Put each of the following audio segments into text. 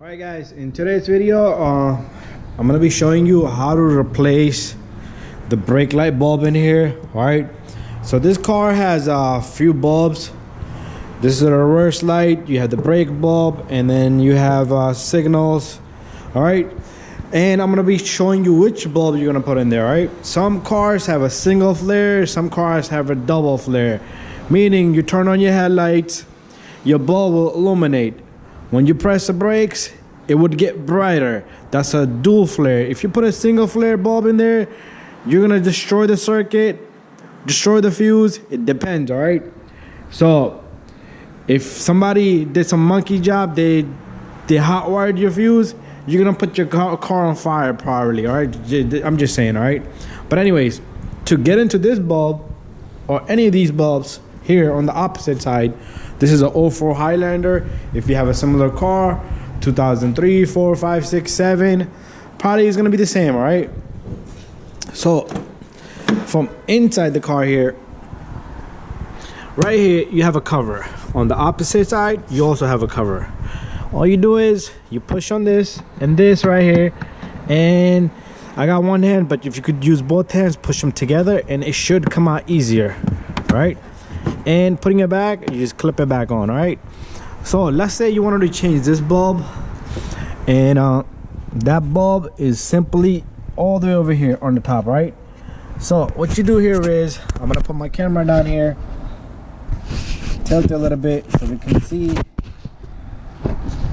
Alright guys, in today's video I'm gonna be showing you how to replace the brake light bulb in here. Alright, so this car has a few bulbs. This is a reverse light, you have the brake bulb, and then you have signals. Alright, and I'm gonna be showing you which bulb you're gonna put in there. Alright, some cars have a single flare, some cars have a double flare, meaning you turn on your headlights, your bulb will illuminate. When you press the brakes, it would get brighter. That's a dual flare. If you put a single flare bulb in there, you're gonna destroy the circuit, destroy the fuse. It depends. All right, so if somebody did some monkey job, they hot wired your fuse, you're gonna put your car on fire probably. All right, I'm just saying. All right, but anyways, to get into this bulb or any of these bulbs here on the opposite side, this is a 04 Highlander. If you have a similar car, 2003, 4, 5, 6, 7, probably is gonna be the same. All right, so from inside the car here, right here, you have a cover. On the opposite side, you also have a cover. All you do is you push on this and this right here, and I got one hand, but if you could use both hands, push them together and it should come out easier, right? And putting it back, you just clip it back on. All right, so let's say you wanted to change this bulb, and that bulb is simply all the way over here on the top. Right, so what you do here is, I'm gonna put my camera down here, tilt it a little bit so we can see.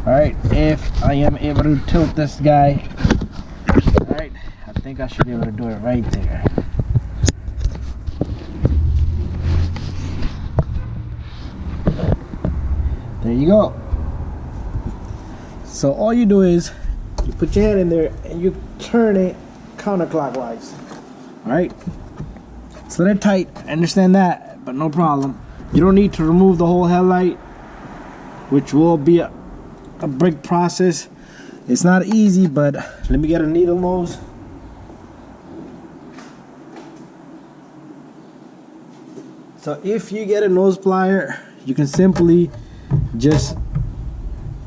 All right, if I am able to tilt this guy, all right, I think I should be able to do it right there. There you go. So all you do is you put your hand in there and you turn it counterclockwise. All right, it's a little tight, I understand that, but no problem. You don't need to remove the whole headlight, which will be a big process. It's not easy, but let me get a needle nose. So if you get a nose plier, you can simply just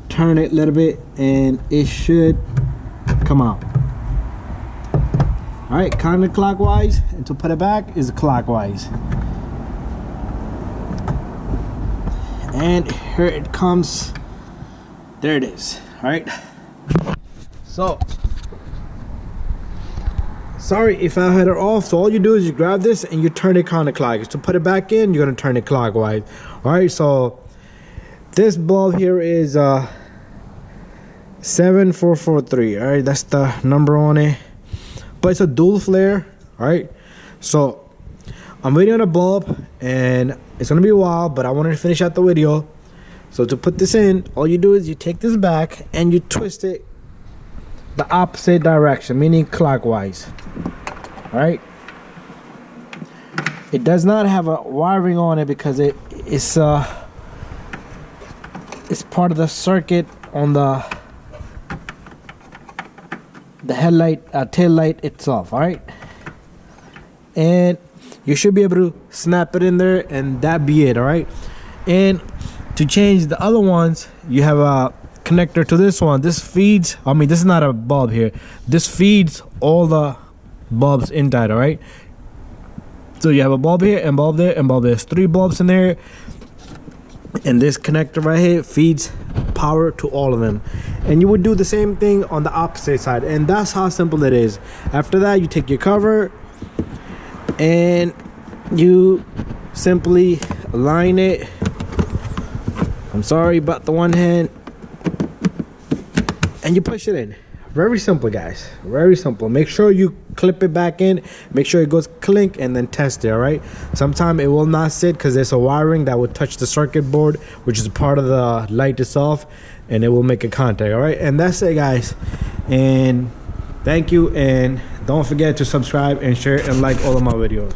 turn it a little bit and it should come out. All right, counterclockwise, and to put it back is clockwise. And here it comes. There it is. All right, so sorry if I had it off. So all you do is you grab this and you turn it counterclockwise. To put it back in, you're gonna turn it clockwise. All right, so this bulb here is 7443. All right, that's the number on it, but it's a dual flare. All right, so I'm waiting on a bulb and it's gonna be a while, but I wanted to finish out the video. So to put this in, all you do is you take this back and you twist it the opposite direction, meaning clockwise. All right, it does not have a wiring on it because it's part of the circuit on the headlight, tail light itself. All right, and you should be able to snap it in there and that be it. All right, and to change the other ones, you have a connector to this one. This feeds, I mean, this is not a bulb here, this feeds all the bulbs inside. All right, so you have a bulb here and bulb there and bulb there. There's 3 bulbs in there, and this connector right here feeds power to all of them. And you would do the same thing on the opposite side, and that's how simple it is. After that, you take your cover and you simply align it. I'm sorry about the one hand, and you push it in. Very simple, guys, very simple. Make sure you clip it back in, make sure it goes clink, and then test it. All right, sometimes it will not sit because there's a wiring that would touch the circuit board, which is part of the light itself, and it will make a contact. All right, and that's it, guys, and thank you, and don't forget to subscribe and share and like all of my videos.